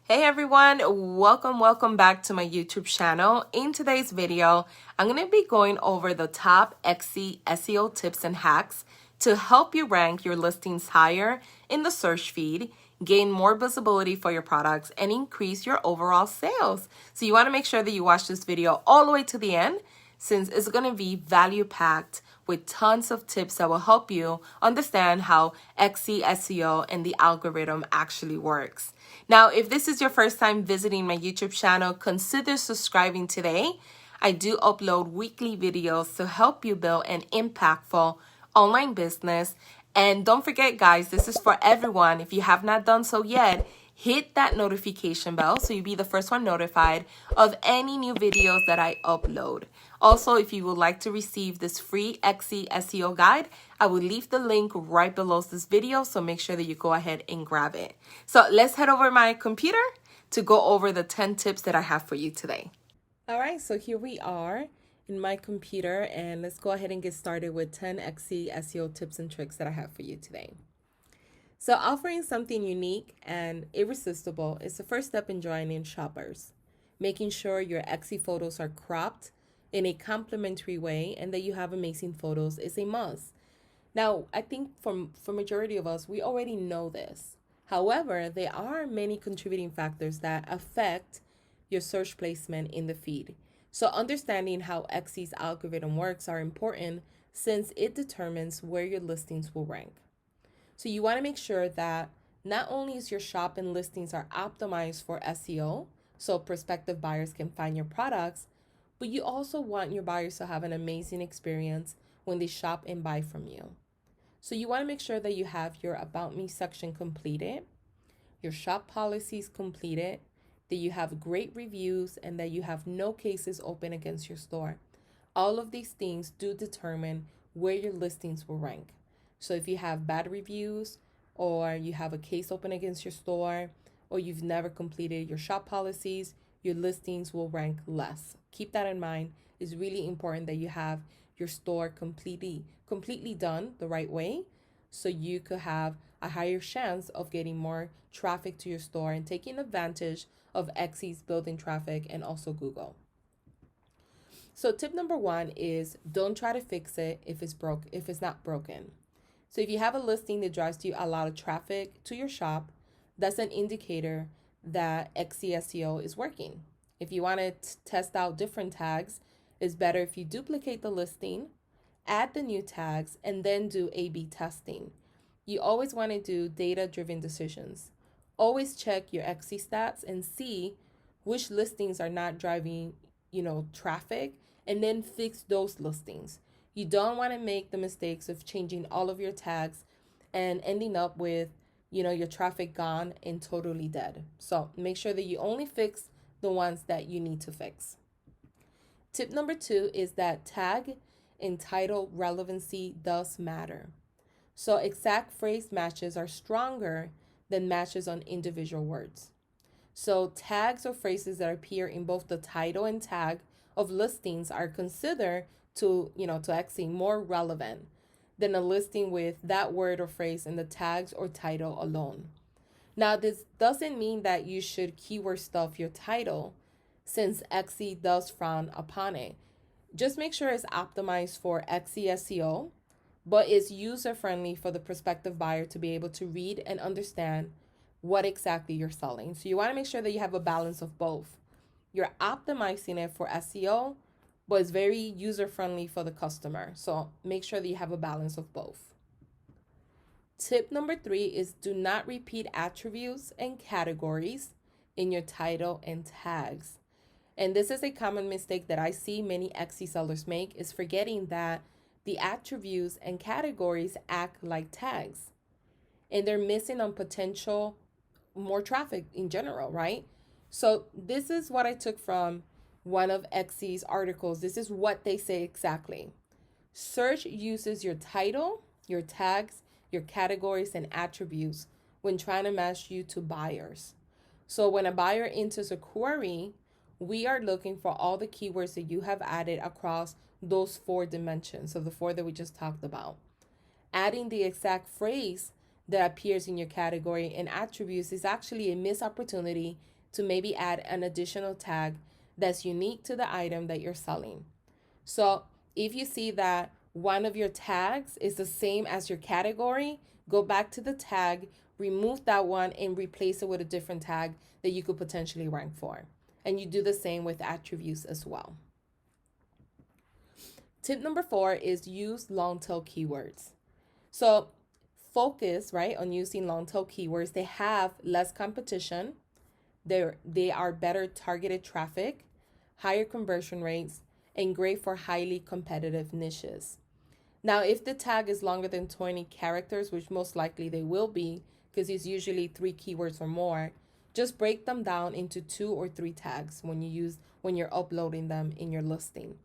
Hey everyone, welcome back to my YouTube channel. In today's video, I'm going to be going over the top Etsy SEO tips and hacks to help you rank your listings higher in the search feed, gain more visibility for your products, and increase your overall sales. So you want to make sure that you watch this video all the way to the end, since it's going to be value-packed with tons of tips that will help you understand how Etsy SEO and the algorithm actually works. Now, if this is your first time visiting my YouTube channel, consider subscribing today. I do upload weekly videos to help you build an impactful online business. And don't forget, guys, this is for everyone. If you have not done so yet, hit that notification bell so you'll be the first one notified of any new videos that I upload. Also, if you would like to receive this free Etsy SEO guide, I will leave the link right below this video, so make sure that you go ahead and grab it. So let's head over my computer to go over the 10 tips that I have for you today. All right, so here we are in my computer, and let's go ahead and get started with 10 Etsy SEO tips and tricks that I have for you today. So offering something unique and irresistible is the first step in drawing in shoppers. Making sure your Etsy photos are cropped in a complementary way and that you have amazing photos is a must. Now, I think for majority of us, we already know this. However, there are many contributing factors that affect your search placement in the feed. So understanding how Etsy's algorithm works are important since it determines where your listings will rank. So you want to make sure that not only is your shop and listings are optimized for SEO, so prospective buyers can find your products, but you also want your buyers to have an amazing experience when they shop and buy from you. So you want to make sure that you have your About Me section completed, your shop policies completed, that you have great reviews, and that you have no cases open against your store. All of these things do determine where your listings will rank. So if you have bad reviews, or you have a case open against your store, or you've never completed your shop policies, your listings will rank less. Keep that in mind. It's really important that you have your store completely done the right way, so you could have a higher chance of getting more traffic to your store and taking advantage of Etsy's building traffic and also Google. So tip number 1 is don't try to fix it if it's not broken. So if you have a listing that drives you a lot of traffic to your shop, that's an indicator that Etsy SEO is working. If you want to test out different tags, it's better if you duplicate the listing, add the new tags, and then do A/B testing. You always want to do data-driven decisions. Always check your Etsy stats and see which listings are not driving, traffic, and then fix those listings. You don't want to make the mistakes of changing all of your tags and ending up with, your traffic gone and totally dead. So make sure that you only fix the ones that you need to fix. Tip number 2 is that tag and title relevancy does matter. So exact phrase matches are stronger than matches on individual words. So tags or phrases that appear in both the title and tag of listings are considered to Etsy more relevant than a listing with that word or phrase in the tags or title alone. Now, this doesn't mean that you should keyword stuff your title, since Etsy does frown upon it. Just make sure it's optimized for Etsy SEO, but is user-friendly for the prospective buyer to be able to read and understand what exactly you're selling. So you want to make sure that you have a balance of both. You're optimizing it for SEO, but it's very user-friendly for the customer. So make sure that you have a balance of both. Tip number 3 is do not repeat attributes and categories in your title and tags. And this is a common mistake that I see many Etsy sellers make, is forgetting that the attributes and categories act like tags. And they're missing on potential more traffic in general, right? So this is what I took from one of Etsy's articles. This is what they say exactly. Search uses your title, your tags, your categories, and attributes when trying to match you to buyers. So when a buyer enters a query, we are looking for all the keywords that you have added across those 4 dimensions, so the 4 that we just talked about. Adding the exact phrase that appears in your category and attributes is actually a missed opportunity to maybe add an additional tag that's unique to the item that you're selling. So if you see that one of your tags is the same as your category, go back to the tag, remove that one, and replace it with a different tag that you could potentially rank for. And you do the same with attributes as well. Tip number 4 is use long tail keywords. So focus, right, on using long tail keywords. They have less competition. They are better targeted traffic, higher conversion rates, and great for highly competitive niches. Now, if the tag is longer than 20 characters, which most likely they will be, because it's usually 3 keywords or more, just break them down into 2 or 3 tags when you're uploading them in your listing.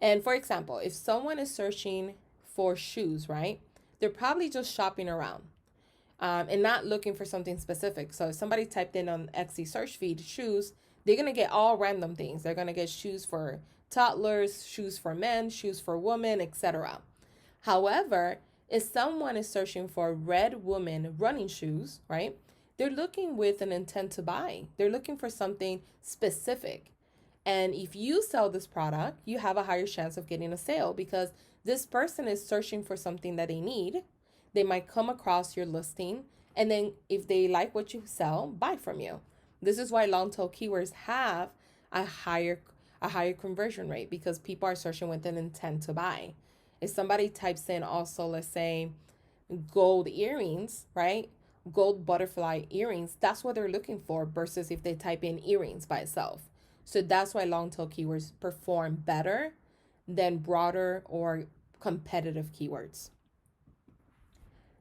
And for example, if someone is searching for shoes, right, they're probably just shopping around and not looking for something specific. So if somebody typed in on Etsy search feed shoes, they're going to get all random things. They're going to get shoes for toddlers, shoes for men, shoes for women, etc. However, if someone is searching for red woman running shoes, right, they're looking with an intent to buy. They're looking for something specific. And if you sell this product, you have a higher chance of getting a sale because this person is searching for something that they need. They might come across your listing, and then if they like what you sell, buy from you. This is why long tail keywords have a higher conversion rate, because people are searching with an intent to buy. If somebody types in also, let's say, gold earrings, right? Gold butterfly earrings, that's what they're looking for versus if they type in earrings by itself. So that's why long tail keywords perform better than broader or competitive keywords.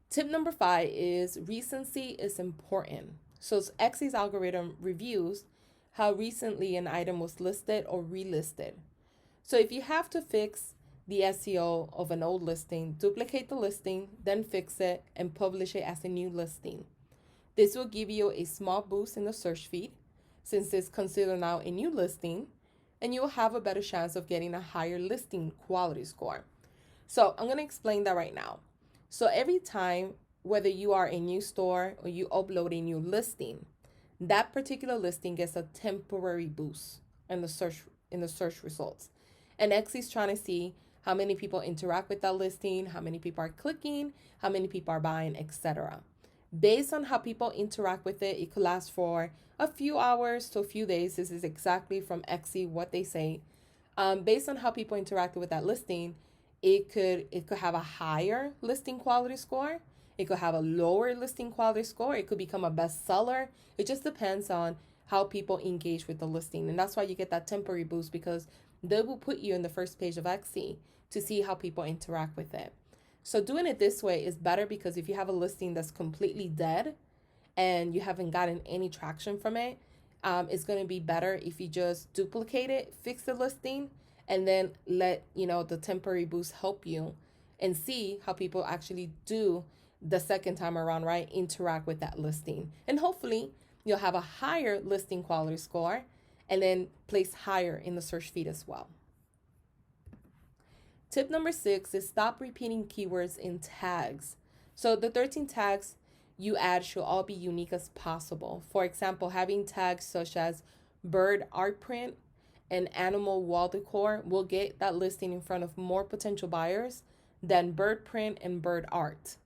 Tip number 5 is recency is important. So Etsy's algorithm reviews how recently an item was listed or relisted. So if you have to fix the SEO of an old listing, duplicate the listing, then fix it and publish it as a new listing. This will give you a small boost in the search feed since it's considered now a new listing, and you'll have a better chance of getting a higher listing quality score. So I'm going to explain that right now. So every time, whether you are a new store or you upload a new listing, that particular listing gets a temporary boost in the search results. And Etsy is trying to see how many people interact with that listing, how many people are clicking, how many people are buying, etc. Based on how people interact with it, it could last for a few hours to a few days. This is exactly from Etsy what they say. Based on how people interacted with that listing, it could have a higher listing quality score. It could have a lower listing quality score. It could become a bestseller. It just depends on how people engage with the listing. And that's why you get that temporary boost, because they will put you in the first page of Etsy to see how people interact with it. So doing it this way is better, because if you have a listing that's completely dead and you haven't gotten any traction from it, it's going to be better if you just duplicate it, fix the listing, and then let the temporary boost help you and see how people actually do the second time around, right? Interact with that listing. And hopefully you'll have a higher listing quality score and then place higher in the search feed as well. Tip number 6 is stop repeating keywords in tags. So the 13 tags you add should all be unique as possible. For example, having tags such as bird art print and animal wall decor will get that listing in front of more potential buyers than bird print and bird art.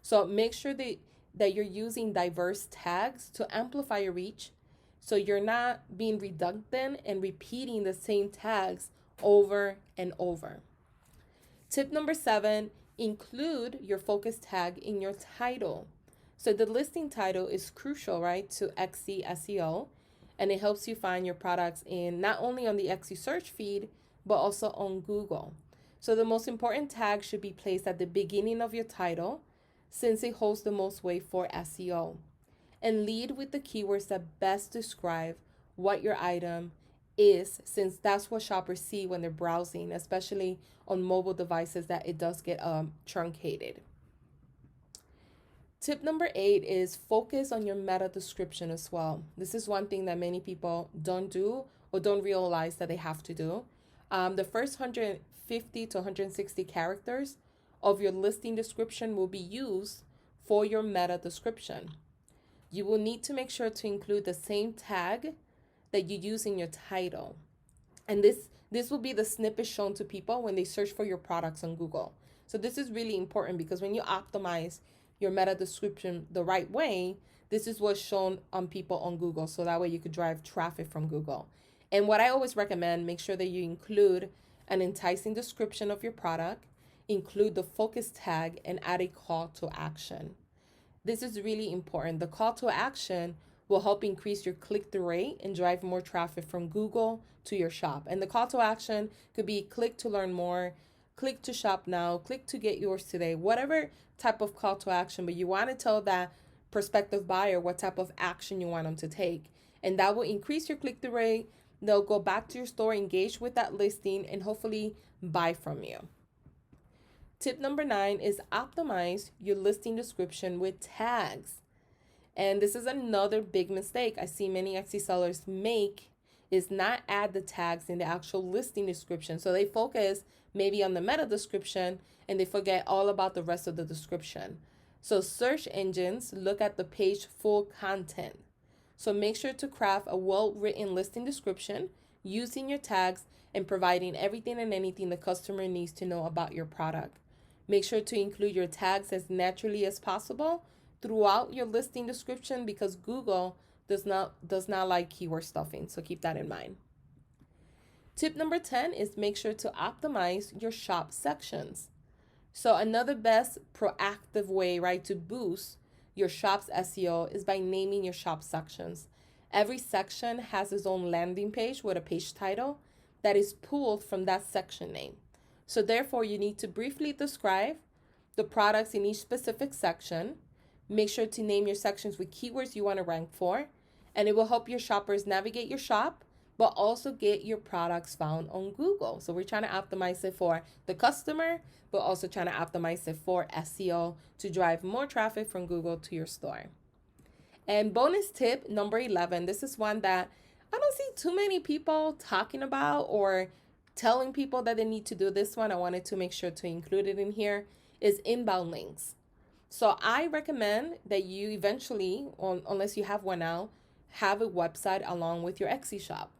So make sure that you're using diverse tags to amplify your reach, so you're not being redundant and repeating the same tags over and over. Tip number 7, include your focus tag in your title. So the listing title is crucial, right, to Etsy SEO, and it helps you find your products in not only on the Etsy search feed, but also on Google. So the most important tag should be placed at the beginning of your title, since it holds the most weight for SEO. And lead with the keywords that best describe what your item is, since that's what shoppers see when they're browsing, especially on mobile devices, that it does get truncated. Tip number 8 is focus on your meta description as well. This is one thing that many people don't do or don't realize that they have to do. The first 150 to 160 characters of your listing description will be used for your meta description. you will need to make sure to include the same tag that you use in your title. And this will be the snippet shown to people when they search for your products on Google. So this is really important because when you optimize your meta description the right way, this is what's shown on people on Google. So that way you could drive traffic from Google. And what I always recommend, make sure that you include an enticing description of your product, include the focus tag, and add a call to action. This is really important. The call to action will help increase your click-through rate and drive more traffic from Google to your shop. And the call to action could be click to learn more, click to shop now, click to get yours today, whatever type of call to action, but you want to tell that prospective buyer what type of action you want them to take. And that will increase your click-through rate. They'll go back to your store, engage with that listing, and hopefully buy from you. Tip number 9 is optimize your listing description with tags. And this is another big mistake I see many Etsy sellers make, is not add the tags in the actual listing description. So they focus maybe on the meta description and they forget all about the rest of the description. So search engines look at the page full content. So make sure to craft a well-written listing description using your tags and providing everything and anything the customer needs to know about your product. Make sure to include your tags as naturally as possible throughout your listing description because Google does not like keyword stuffing. So keep that in mind. Tip number 10 is make sure to optimize your shop sections. So another best proactive way, right, to boost your shop's SEO is by naming your shop sections. Every section has its own landing page with a page title that is pulled from that section name. So therefore, you need to briefly describe the products in each specific section. Make sure to name your sections with keywords you want to rank for, and it will help your shoppers navigate your shop, but also get your products found on Google. So we're trying to optimize it for the customer, but also trying to optimize it for SEO to drive more traffic from Google to your store. And bonus tip number 11, this is one that I don't see too many people talking about or telling people that they need to do this one. I wanted to make sure to include it in here, is inbound links. So I recommend that you eventually, unless you have one now, have a website along with your Etsy shop.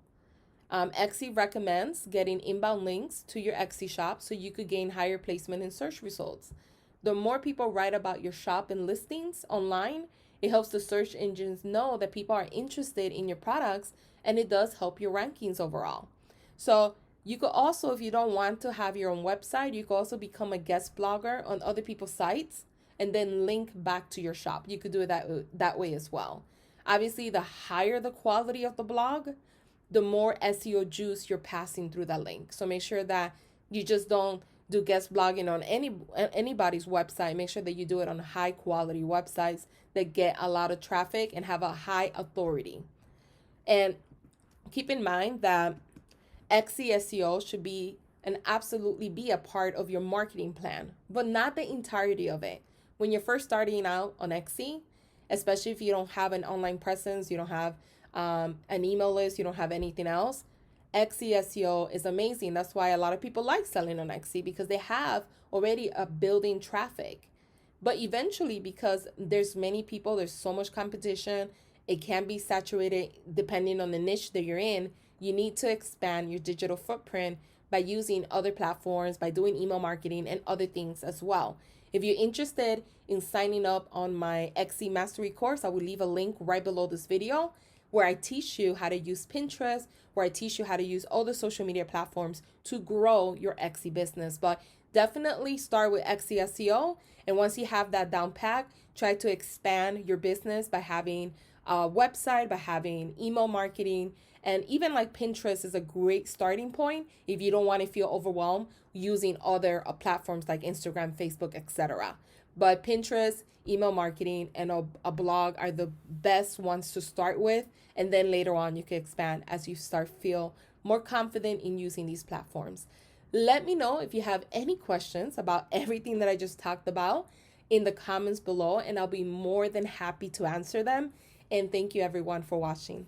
Etsy recommends getting inbound links to your Etsy shop so you could gain higher placement in search results. The more people write about your shop and listings online, it helps the search engines know that people are interested in your products, and it does help your rankings overall. So you could also, if you don't want to have your own website, you could also become a guest blogger on other people's sites and then link back to your shop. You could do it that way as well. Obviously, the higher the quality of the blog, the more SEO juice you're passing through that link. So make sure that you just don't do guest blogging on anybody's website. Make sure that you do it on high quality websites that get a lot of traffic and have a high authority. And keep in mind that Etsy SEO should be and absolutely be a part of your marketing plan, but not the entirety of it. When you're first starting out on Etsy, especially if you don't have an online presence, you don't have an email list, you don't have anything else, Etsy SEO is amazing. That's why a lot of people like selling on Etsy, because they have already a building traffic. But eventually, because there's many people, there's so much competition, it can be saturated depending on the niche that you're in. You need to expand your digital footprint by using other platforms, by doing email marketing and other things as well. If you're interested in signing up on my Etsy Mastery course, I will leave a link right below this video where I teach you how to use Pinterest, where I teach you how to use all the social media platforms to grow your Etsy business. But definitely start with Etsy SEO. And once you have that down pat, try to expand your business by having a website, by having email marketing, and even like Pinterest is a great starting point if you don't want to feel overwhelmed using other platforms like Instagram, Facebook, etc. But Pinterest, email marketing, and a blog are the best ones to start with. And then later on, you can expand as you start feel more confident in using these platforms. Let me know if you have any questions about everything that I just talked about in the comments below, and I'll be more than happy to answer them. And thank you everyone for watching.